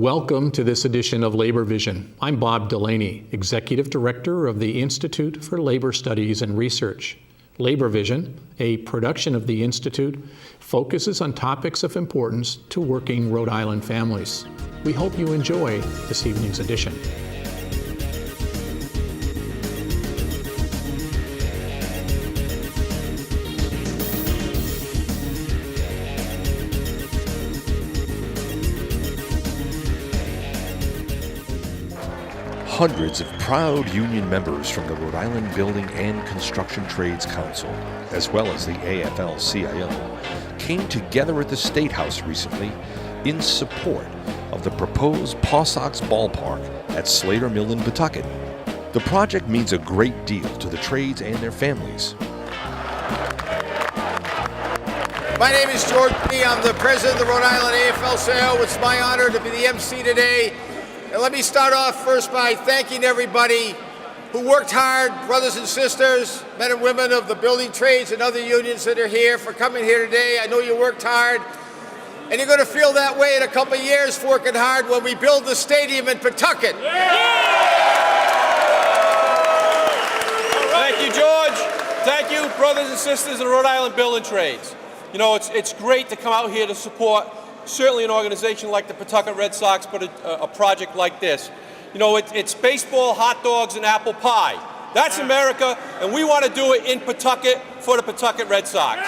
Welcome to this edition of Labor Vision. I'm Bob Delaney, Executive Director of the Institute for Labor Studies and Research. Labor Vision, a production of the Institute, focuses on topics of importance to working Rhode Island families. We hope you enjoy this evening's edition. Hundreds of proud union members from the Rhode Island Building and Construction Trades Council, as well as the AFL-CIO, came together at the State House recently in support of the proposed Pawsox ballpark at Slater Mill in Pawtucket. The project means a great deal to the trades and their families. My name is George B. I'm the president of the Rhode Island AFL-CIO. It's my honor to be the MC today. And let me start off first by thanking everybody who worked hard, brothers and sisters, men and women of the building trades and other unions that are here, for coming here today. I know you worked hard, and you're going to feel that way in a couple of years working hard when we build the stadium in Pawtucket. Thank you, George. Thank you, brothers and sisters in Rhode Island Building Trades. You know, it's great to come out here to support certainly an organization like the Pawtucket Red Sox, but a project like this. You know, it's baseball, hot dogs, and apple pie. That's America, and we want to do it in Pawtucket for the Pawtucket Red Sox.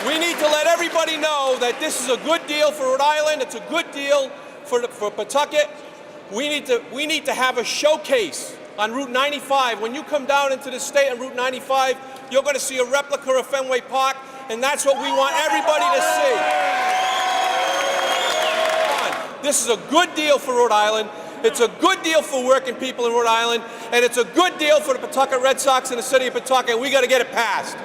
We need to let everybody know that this is a good deal for Rhode Island. It's a good deal for Pawtucket. We need to have a showcase on Route 95. When you come down into the state on Route 95, you're going to see a replica of Fenway Park, and that's what we want everybody to see. This is a good deal for Rhode Island. It's a good deal for working people in Rhode Island, and it's a good deal for the Pawtucket Red Sox in the city of Pawtucket, and we got to get it passed.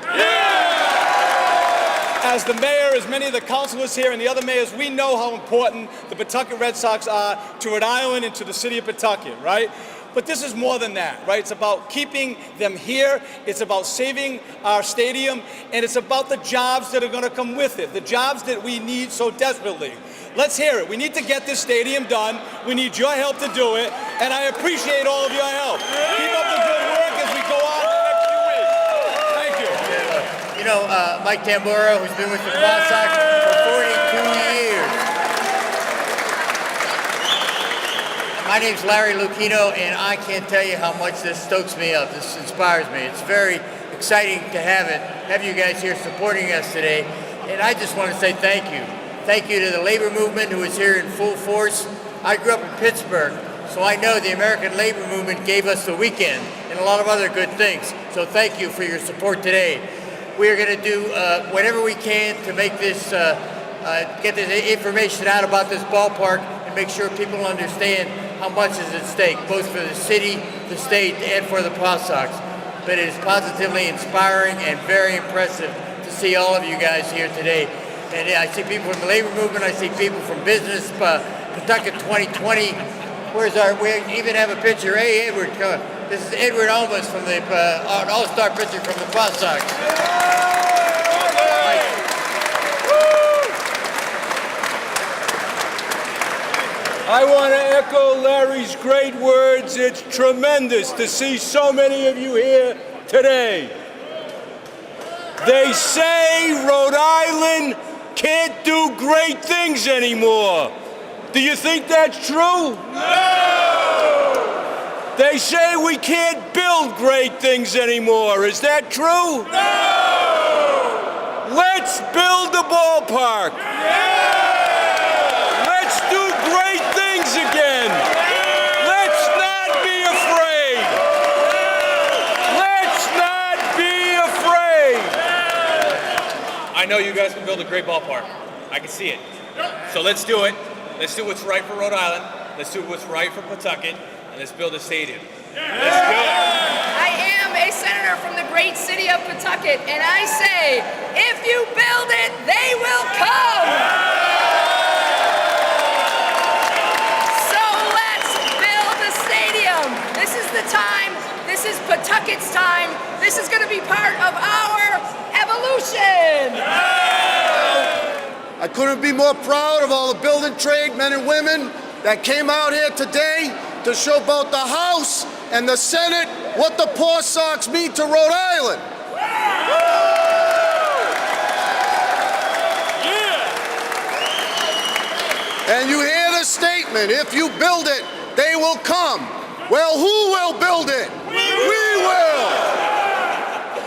As the mayor, as many of the councilors here and the other mayors, we know how important the Pawtucket Red Sox are to Rhode Island and to the city of Pawtucket, right? But this is more than that, right? It's about keeping them here. It's about saving our stadium. And it's about the jobs that are going to come with it, the jobs that we need so desperately. Let's hear it. We need to get this stadium done. We need your help to do it. And I appreciate all of your help. Keep up the good work as we go on the next few weeks. Thank you. You know, Mike Tamburo, who's been with the Pawsox for 42 years. My name's Larry Lucchino, and I can't tell you how much this stokes me up. This inspires me. It's very exciting to have you guys here supporting us today. And I just want to say thank you. Thank you to the labor movement who is here in full force. I grew up in Pittsburgh, so I know the American labor movement gave us the weekend and a lot of other good things. So thank you for your support today. We are going to do whatever we can to make this, get this information out about this ballpark and make sure people understand how much is at stake, both for the city, the state, and for the Pawsox. But it is positively inspiring and very impressive to see all of you guys here today. And I see people from the labor movement, I see people from business, Pawtucket 2020. We even have a picture. Hey, Edward, come on. This is Edward Olmos from the all-star pitcher from the Pawsox. I want to echo Larry's great words. It's tremendous to see so many of you here today. They say Rhode Island can't do great things anymore. Do you think that's true? No! They say we can't build great things anymore. Is that true? No! Let's build a ballpark. Yeah! Let's do great things again. Let's not be afraid. Let's not be afraid. I know you guys can build a great ballpark. I can see it. So let's do it. Let's do what's right for Rhode Island. Let's do what's right for Pawtucket. And let's build a stadium. Let's do it. I am a senator from the great city of Pawtucket, and I say, if you build it, they will come. So let's build the stadium. This is the time. This is Pawtucket's time. This is going to be part of our evolution. Revolution! I couldn't be more proud of all the building trade men and women that came out here today to show both the House and the Senate what the Pawsox mean to Rhode Island. And you hear the statement, if you build it, they will come. Well, who will build it? We will!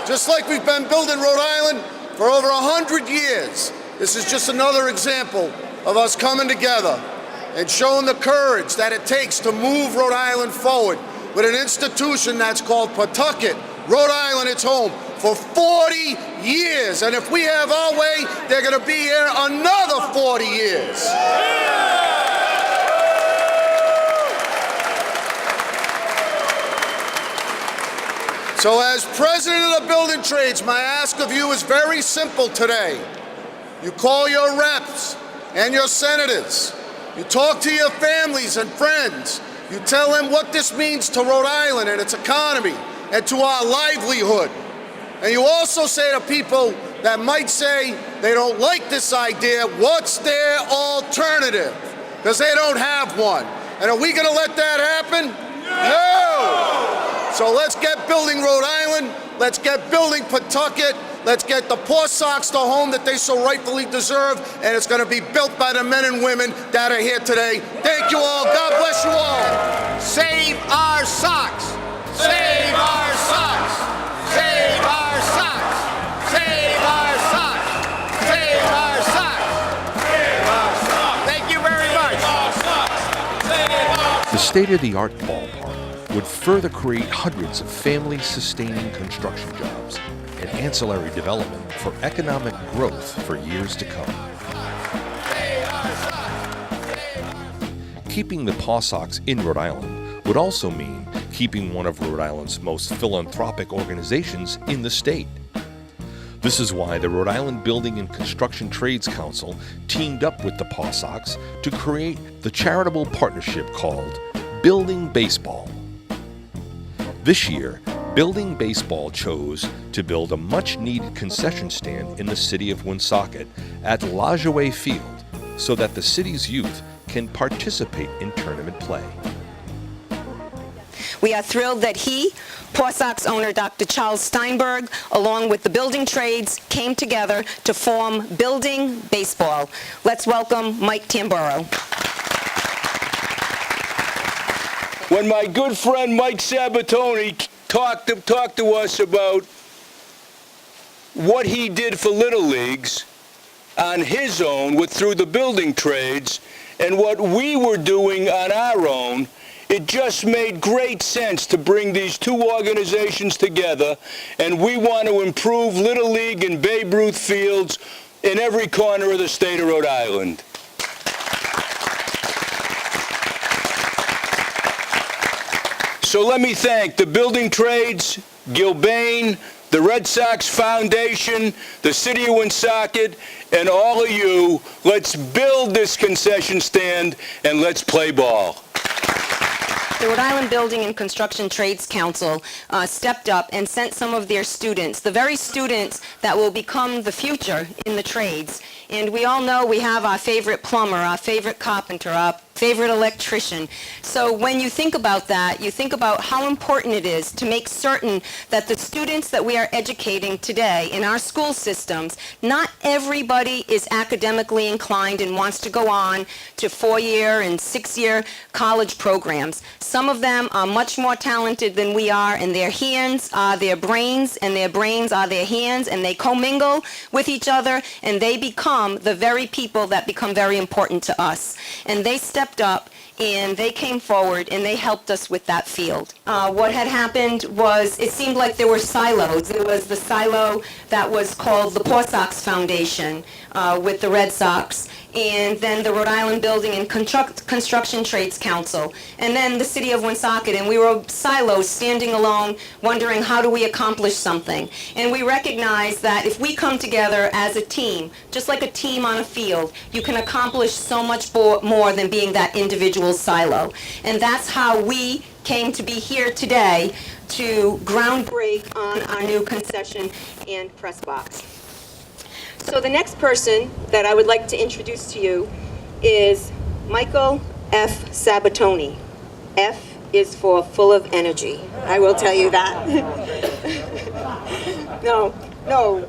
Just like we've been building Rhode Island for over 100 years. This is just another example of us coming together and showing the courage that it takes to move Rhode Island forward with an institution that's called Pawtucket. Rhode Island, it's home for 40 years. And if we have our way, they're going to be here another 40 years. So as president of the building trades, my ask of you is very simple today. You call your reps and your senators. You talk to your families and friends. You tell them what this means to Rhode Island and its economy and to our livelihood. And you also say to people that might say they don't like this idea, what's their alternative? Because they don't have one. And are we going to let that happen? No! So let's get building Rhode Island. Let's get building Pawtucket. Let's get the Pawsox the home that they so rightfully deserve, and it's going to be built by the men and women that are here today. Thank you all. God bless you all. Save our socks! Save our socks! Save our socks! Save our socks! Save our socks! Save our socks! Thank you very much. The state-of-the-art ballpark would further create hundreds of family-sustaining construction jobs and ancillary development for economic growth for years to come. Keeping the Pawsox in Rhode Island would also mean keeping one of Rhode Island's most philanthropic organizations in the state. This is why the Rhode Island Building and Construction Trades Council teamed up with the Pawsox to create the charitable partnership called Building Baseball. This year, Building Baseball chose to build a much-needed concession stand in the city of Woonsocket at Lajoie Field so that the city's youth can participate in tournament play. We are thrilled that he, Pawsox owner Dr. Charles Steinberg, along with the building trades, came together to form Building Baseball. Let's welcome Mike Tamburo. When my good friend Mike Sabatoni talked to us about what he did for Little Leagues on his own through the building trades and what we were doing on our own, it just made great sense to bring these two organizations together, and we want to improve Little League and Babe Ruth fields in every corner of the state of Rhode Island. So let me thank the building trades, Gilbane, the Red Sox Foundation, the City of Woonsocket, and all of you. Let's build this concession stand and let's play ball. The Rhode Island Building and Construction Trades Council stepped up and sent some of their students, the very students that will become the future in the trades. And we all know we have our favorite plumber, our favorite carpenter, our favorite electrician. So when you think about that, you think about how important it is to make certain that the students that we are educating today in our school systems, not everybody is academically inclined and wants to go on to 4-year and 6-year college programs. Some of them are much more talented than we are, and their hands are their brains, and their brains are their hands, and they commingle with each other, and they become the very people that become very important to us. And they stepped up and they came forward and they helped us with that field. What had happened was it seemed like there were silos. There was the silo that was called the Pawsox Foundation with the Red Sox, and then the Rhode Island Building and Construction Trades Council, and then the City of Woonsocket, and we were silos standing alone wondering how do we accomplish something. And we recognized that if we come together as a team, just like a team on a field, you can accomplish so much more than being that individual silo. And that's how we came to be here today to ground break on our new concession and press box. So the next person that I would like to introduce to you is Michael F. Sabatoni. F is for full of energy. I will tell you that. No,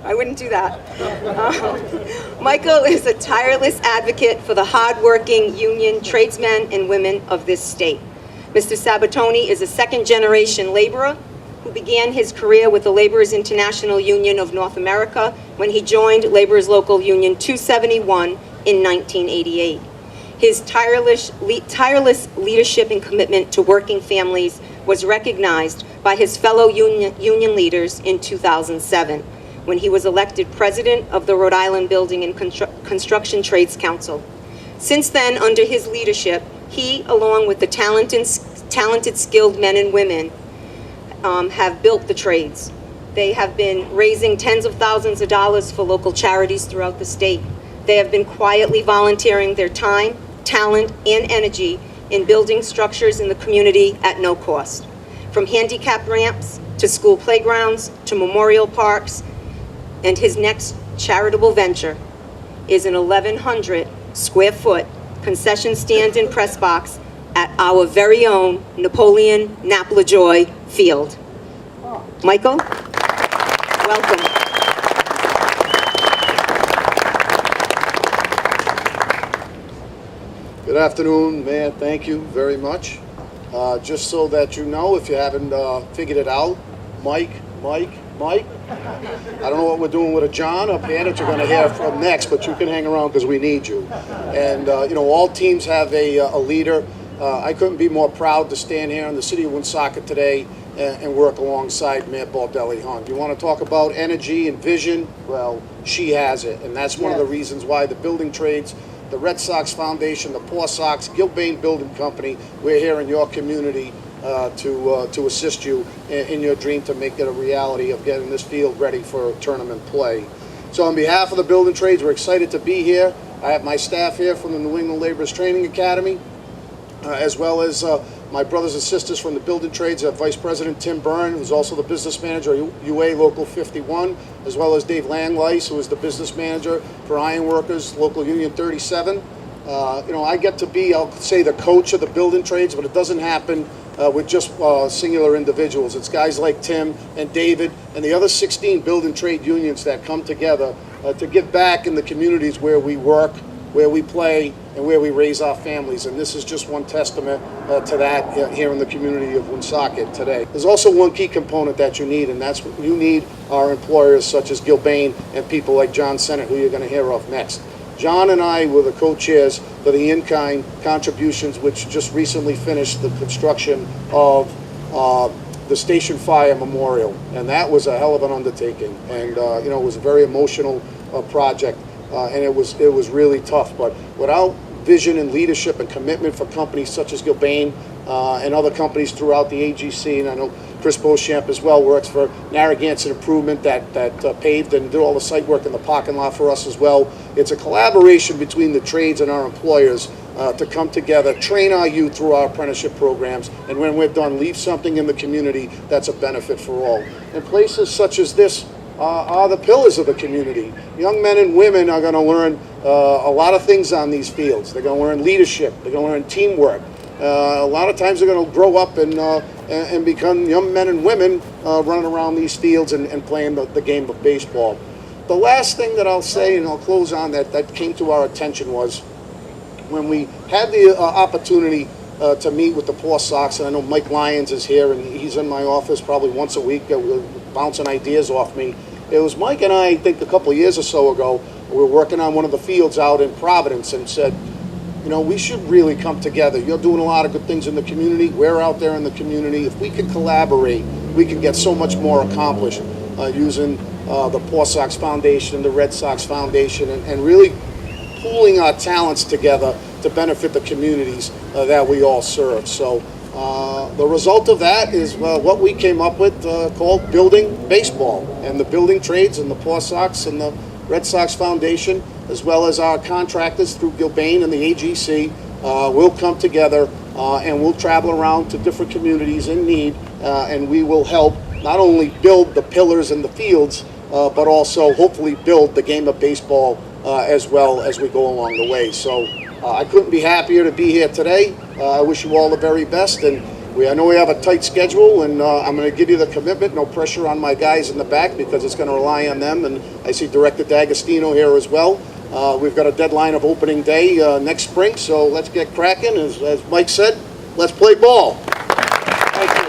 I wouldn't do that. Michael is a tireless advocate for the hardworking union tradesmen and women of this state. Mr. Sabatoni is a second-generation laborer who began his career with the Laborers International Union of North America when he joined Laborers Local Union 271 in 1988. His tireless leadership and commitment to working families was recognized by his fellow union leaders in 2007 when he was elected president of the Rhode Island Building and Construction Trades Council. Since then, under his leadership, he, along with the talented, skilled men and women, have built the trades. They have been raising tens of thousands of dollars for local charities throughout the state. They have been quietly volunteering their time, talent, and energy in building structures in the community at no cost. From handicap ramps to school playgrounds to memorial parks, and his next charitable venture is an 1,100 square foot concession stand and press box at our very own Napoleon Naplojoy Field. Michael, welcome. Good afternoon, Mayor. Thank you very much. Just so that you know, if you haven't figured it out, Mike. I don't know what we're doing with a John up here that you're going to hear from next, but you can hang around because we need you. And, all teams have a leader. I couldn't be more proud to stand here in the city of Woonsocket today and work alongside Mayor Baldelli Hunt. You want to talk about energy and vision? Well, she has it. And that's one of the reasons why the building trades, the Red Sox Foundation, the Pawsox, Gilbane Building Company, we're here in your community to assist you in your dream to make it a reality of getting this field ready for tournament play. So on behalf of the building trades, we're excited to be here. I have my staff here from the New England Laborers Training Academy, as well as my brothers and sisters from the building trades, Vice President Tim Byrne, who's also the business manager of UA Local 51, as well as Dave Langleis, who is the business manager for Ironworkers Local Union 37. I get to be, I'll say, the coach of the building trades, but it doesn't happen with just singular individuals. It's guys like Tim and David and the other 16 building trade unions that come together to give back in the communities where we work, where we play, and where we raise our families. And this is just one testament to that here in the community of Woonsocket today. There's also one key component that you need, and that's what you need our employers such as Gilbane and people like John Sennett, who you're going to hear of next. John and I were the co-chairs for the in-kind contributions, which just recently finished the construction of the Station Fire Memorial, and that was a hell of an undertaking. And it was a very emotional project, and it was really tough. But without vision and leadership and commitment for companies such as Gilbane and other companies throughout the AGC, and I know Chris Beauchamp as well works for Narragansett Improvement that paved and did all the site work in the parking lot for us as well. It's a collaboration between the trades and our employers to come together, train our youth through our apprenticeship programs, and when we're done, leave something in the community that's a benefit for all. And places such as this are the pillars of the community. Young men and women are going to learn a lot of things on these fields. They're going to learn leadership. They're going to learn teamwork. A lot of times they're going to grow up and become young men and women running around these fields and playing the game of baseball. The last thing that I'll say, and I'll close on that came to our attention was when we had the opportunity to meet with the Pawsox, and I know Mike Lyons is here, and he's in my office probably once a week bouncing ideas off me. It was Mike and I think a couple of years or so ago, we were working on one of the fields out in Providence and said, we should really come together. You're doing a lot of good things in the community. We're out there in the community. If we can collaborate, we can get so much more accomplished using the Pawsox Foundation and the Red Sox Foundation and really pooling our talents together to benefit the communities that we all serve. So the result of that is what we came up with called Building Baseball. And the building trades and the Pawsox and the Red Sox Foundation, as well as our contractors through Gilbane and the AGC, will come together and we'll travel around to different communities in need, and we will help not only build the pillars and the fields, but also hopefully build the game of baseball as well as we go along the way. So I couldn't be happier to be here today. I wish you all the very best, and I know we have a tight schedule, and I'm going to give you the commitment, no pressure on my guys in the back because it's going to rely on them, and I see Director D'Agostino here as well. We've got a deadline of opening day next spring, so let's get cracking. As Mike said, let's play ball. Thank you.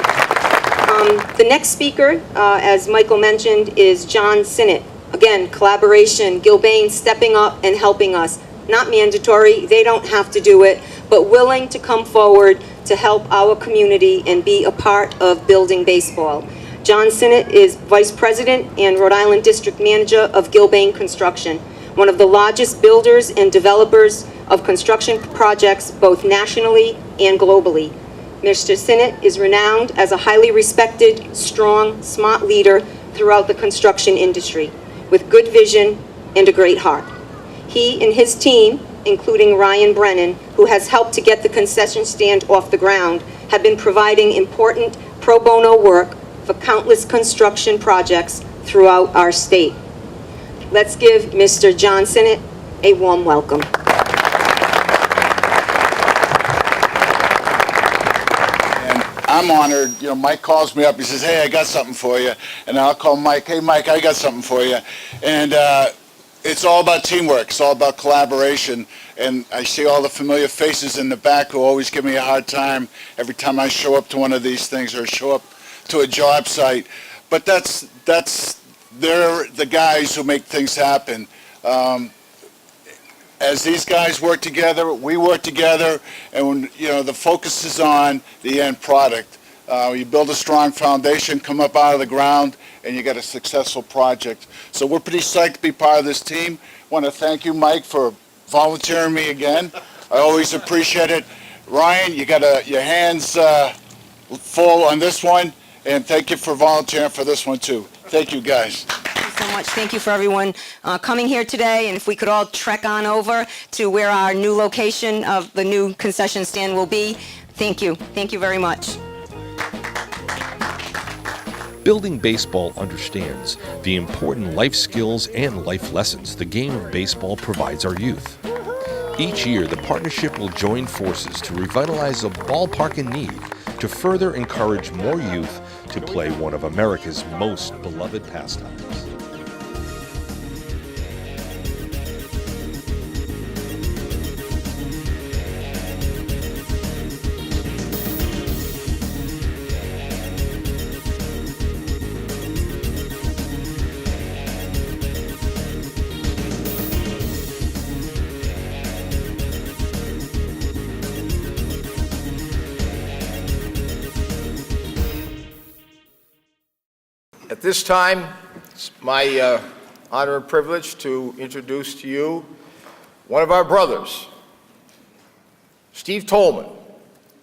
The next speaker, as Michael mentioned, is John Sinnott. Again, collaboration, Gilbane stepping up and helping us. Not mandatory, they don't have to do it, but willing to come forward to help our community and be a part of building baseball. John Sinnott is Vice President and Rhode Island District Manager of Gilbane Construction, one of the largest builders and developers of construction projects both nationally and globally. Mr. Sinnott is renowned as a highly respected, strong, smart leader throughout the construction industry, with good vision and a great heart. He and his team, including Ryan Brennan, who has helped to get the concession stand off the ground, have been providing important pro bono work for countless construction projects throughout our state. Let's give Mr. John Sinnott a warm welcome. And I'm honored. You know, Mike calls me up. He says, "Hey, I got something for you." And I'll call Mike. "Hey, Mike, I got something for you." And it's all about teamwork. It's all about collaboration. And I see all the familiar faces in the back who always give me a hard time every time I show up to one of these things or show up to a job site. But they're the guys who make things happen. As these guys work together, we work together, and when, you know, the focus is on the end product. You build a strong foundation, come up out of the ground, and you get a successful project. So we're pretty psyched to be part of this team. I want to thank you, Mike, for volunteering me again. I always appreciate it. Ryan, you got your hands full on this one, and thank you for volunteering for this one too. Thank you, guys. Thank you so much. Thank you for everyone coming here today, and if we could all trek on over to where our new location of the new concession stand will be. Thank you. Thank you very much. Building Baseball understands the important life skills and life lessons the game of baseball provides our youth. Each year, the partnership will join forces to revitalize a ballpark in need to further encourage more youth to play one of America's most beloved pastimes. At this time, it's my honor and privilege to introduce to you one of our brothers, Steve Tolman,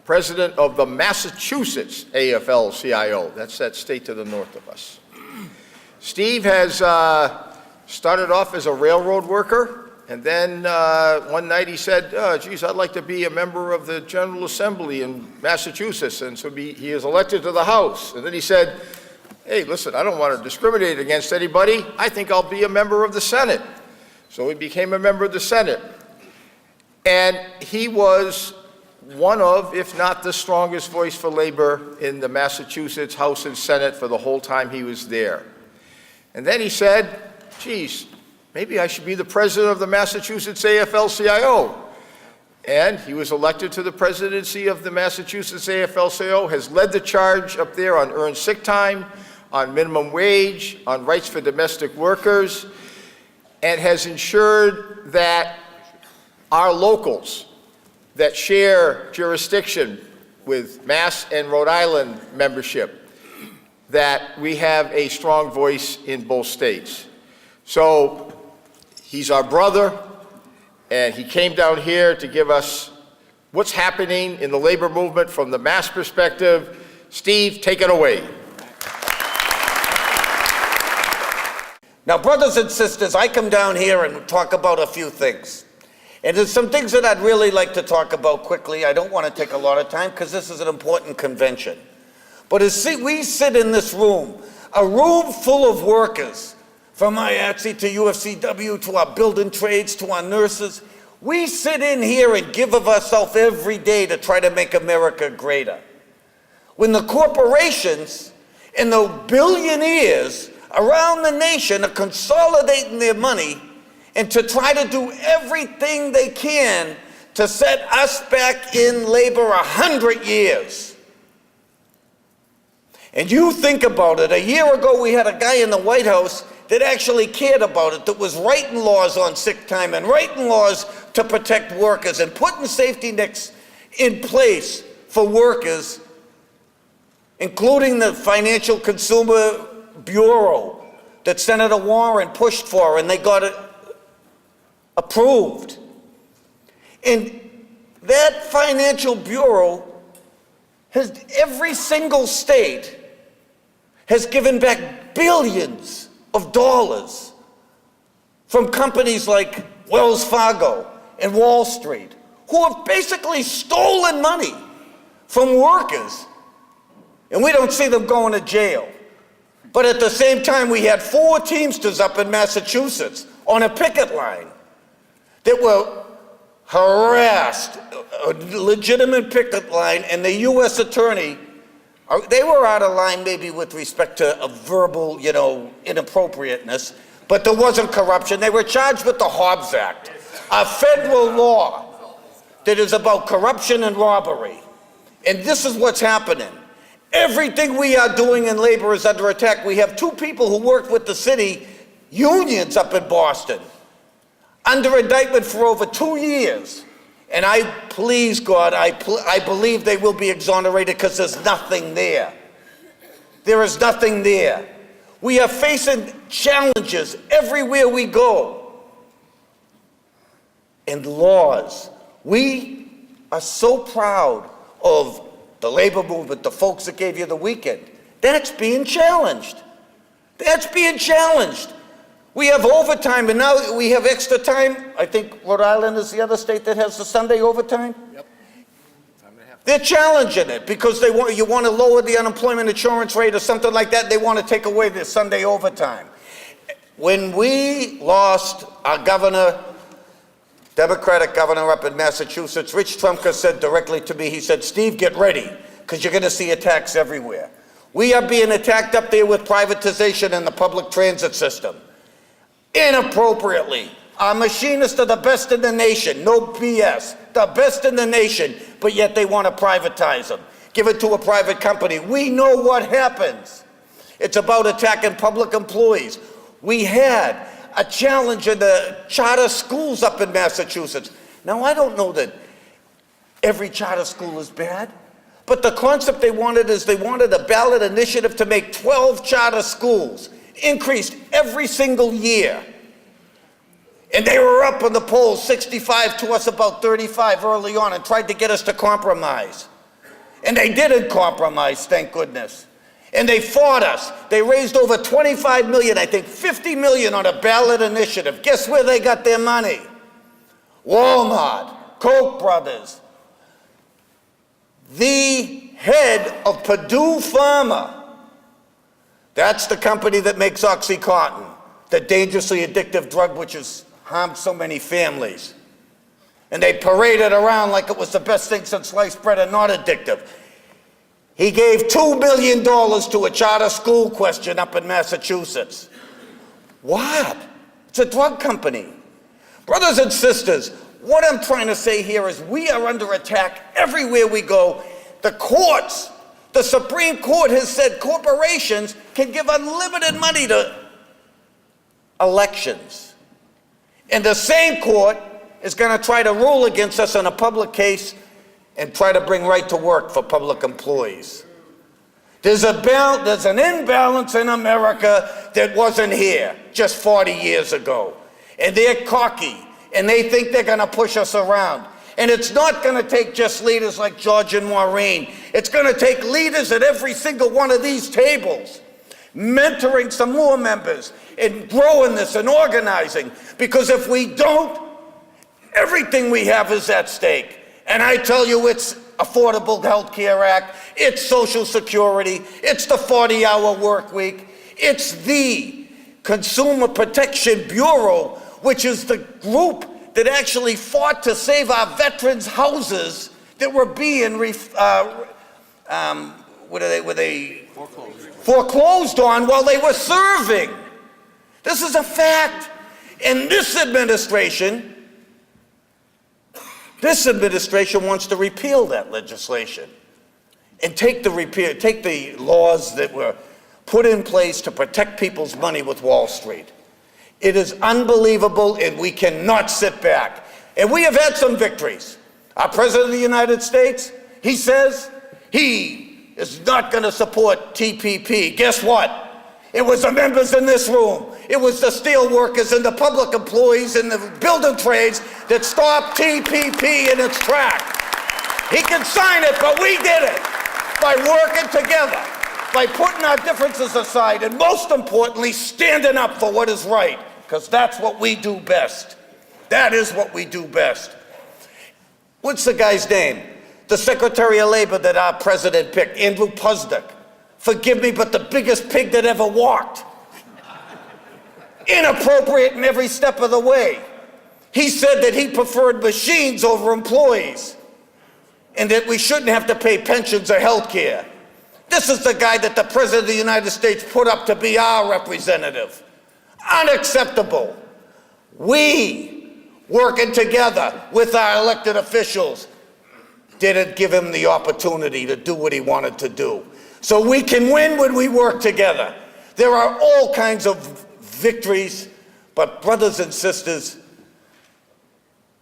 president of the Massachusetts AFL-CIO. That's that state to the north of us. Steve has started off as a railroad worker, and then one night he said, geez, I'd like to be a member of the General Assembly in Massachusetts, and so he is elected to the House. And then he said, hey, listen, I don't want to discriminate against anybody. I think I'll be a member of the Senate. So he became a member of the Senate. And he was one of, if not the strongest voice for labor in the Massachusetts House and Senate for the whole time he was there. And then he said, geez, maybe I should be the president of the Massachusetts AFL-CIO. And he was elected to the presidency of the Massachusetts AFL-CIO, has led the charge up there on earned sick time, on minimum wage, on rights for domestic workers, and has ensured that our locals that share jurisdiction with Mass and Rhode Island membership, that we have a strong voice in both states. So he's our brother, and he came down here to give us what's happening in the labor movement from the Mass perspective. Steve, take it away. Now, brothers and sisters, I come down here and talk about a few things. And there's some things that I'd really like to talk about quickly. I don't want to take a lot of time because this is an important convention. But as we sit in this room, a room full of workers from IATSE to UFCW to our building trades to our nurses. We sit in here and give of ourselves every day to try to make America greater. When the corporations and the billionaires around the nation are consolidating their money and to try to do everything they can to set us back in labor 100 years. And you think about it, a year ago we had a guy in the White House that actually cared about it, that was writing laws on sick time and writing laws to protect workers and putting safety nets in place for workers, including the Financial Consumer Bureau that Senator Warren pushed for, and they got it approved. And that Financial Bureau has, every single state has given back billions of dollars from companies like Wells Fargo and Wall Street, who have basically stolen money from workers, and we don't see them going to jail. But at the same time, we had 4 Teamsters up in Massachusetts on a picket line that were harassed, a legitimate picket line, and the U.S. attorney, they were out of line maybe with respect to a verbal, inappropriateness, but there wasn't corruption. They were charged with the Hobbs Act, a federal law that is about corruption and robbery. And this is what's happening. Everything we are doing in labor is under attack. We have 2 people who worked with the city unions up in Boston under indictment for over 2 years. And please God, I believe they will be exonerated because there's nothing there. There is nothing there. We are facing challenges everywhere we go. And laws. We are so proud of the labor movement, the folks that gave you the weekend. That's being challenged. That's being challenged. We have overtime, and now we have extra time. I think Rhode Island is the other state that has the Sunday overtime. Yep. They're challenging it because you want to lower the unemployment insurance rate or something like that. They want to take away the Sunday overtime. When we lost our governor, Democratic governor up in Massachusetts, Rich Trumka said directly to me, he said, "Steve, get ready, because you're going to see attacks everywhere." We are being attacked up there with privatization in the public transit system. Inappropriately. Our machinists are the best in the nation, no BS, the best in the nation, but yet they want to privatize them, give it to a private company. We know what happens. It's about attacking public employees. We had a challenge in the charter schools up in Massachusetts. Now, I don't know that every charter school is bad, but the concept they wanted is they wanted a ballot initiative to make 12 charter schools, increased every single year. And they were up on the polls, 65 to us about 35 early on, and tried to get us to compromise. And they didn't compromise, thank goodness. And they fought us. They raised over 25 million, I think 50 million on a ballot initiative. Guess where they got their money? Walmart, Koch brothers. The head of Purdue Pharma, that's the company that makes OxyContin, the dangerously addictive drug which has harmed so many families. And they paraded around like it was the best thing since sliced bread and not addictive. He gave $2 million to a charter school question up in Massachusetts. What? It's a drug company. Brothers and sisters, what I'm trying to say here is we are under attack everywhere we go. The courts, the Supreme Court has said corporations can give unlimited money to elections. And the same court is going to try to rule against us in a public case and try to bring right to work for public employees. There's an imbalance in America that wasn't here just 40 years ago. And they're cocky, and they think they're going to push us around. And it's not going to take just leaders like George and Maureen. It's going to take leaders at every single one of these tables, mentoring some more members and growing this and organizing. Because if we don't, everything we have is at stake. And I tell you, it's Affordable Health Care Act, it's Social Security, it's the 40-hour work week, it's the Consumer Protection Bureau, which is the group that actually fought to save our veterans' houses that were being foreclosed on while they were serving. This is a fact. And this administration wants to repeal that legislation and take the laws that were put in place to protect people's money with Wall Street. It is unbelievable, and we cannot sit back. And we have had some victories. Our President of the United States, he says he is not going to support TPP. Guess what? It was the members in this room. It was the steel workers and the public employees and the building trades that stopped TPP in its track. He can sign it, but we did it by working together, by putting our differences aside, and most importantly, standing up for what is right, because that's what we do best. That is what we do best. What's the guy's name? The Secretary of Labor that our president picked, Andrew Pusnik. Forgive me, but the biggest pig that ever walked. Inappropriate in every step of the way. He said that he preferred machines over employees, and that we shouldn't have to pay pensions or health care. This is the guy that the President of the United States put up to be our representative. Unacceptable. We, working together with our elected officials, didn't give him the opportunity to do what he wanted to do. So we can win when we work together. There are all kinds of victories, but brothers and sisters,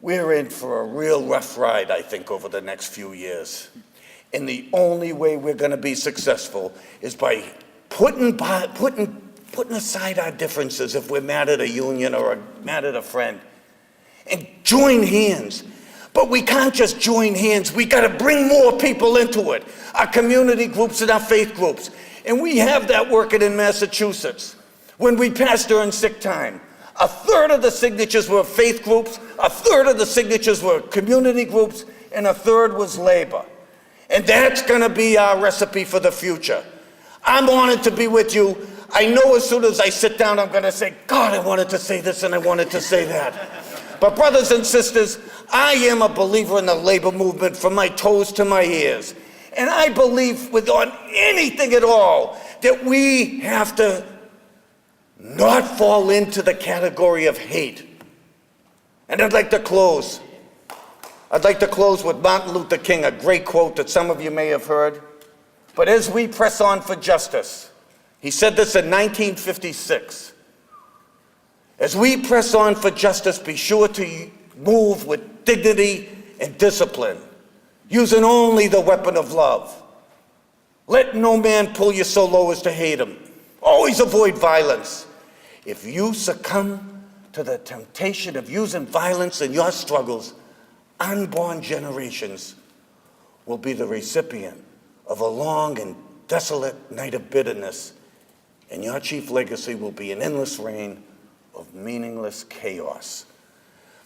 we're in for a real rough ride, I think, over the next few years. And the only way we're going to be successful is by putting aside our differences if we're mad at a union or mad at a friend, and join hands. But we can't just join hands. We got to bring more people into it. Our community groups and our faith groups. And we have that working in Massachusetts. When we passed during sick time, 1/3 of the signatures were faith groups, 1/3 of the signatures were community groups, and 1/3 was labor. And that's going to be our recipe for the future. I'm honored to be with you. I know as soon as I sit down, I'm going to say, God, I wanted to say this and I wanted to say that. But brothers and sisters, I am a believer in the labor movement from my toes to my ears. And I believe on anything at all that we have to not fall into the category of hate. And I'd like to close with Martin Luther King, a great quote that some of you may have heard. But as we press on for justice, he said this in 1956. As we press on for justice, be sure to move with dignity and discipline, using only the weapon of love. Let no man pull you so low as to hate him. Always avoid violence. If you succumb to the temptation of using violence in your struggles, unborn generations will be the recipient of a long and desolate night of bitterness, and your chief legacy will be an endless reign of meaningless chaos.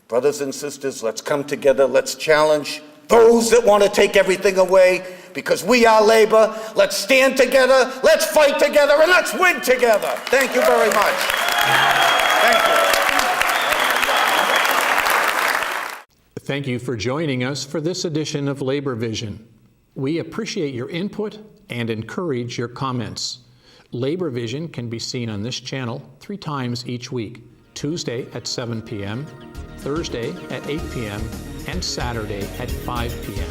Brothers and sisters, let's come together. Let's challenge those that want to take everything away, because we are labor. Let's stand together, let's fight together, and let's win together. Thank you very much. Thank you. Thank you for joining us for this edition of Labor Vision. We appreciate your input and encourage your comments. Labor Vision can be seen on this channel 3 times each week: Tuesday at 7 p.m., Thursday at 8 p.m., and Saturday at 5 p.m.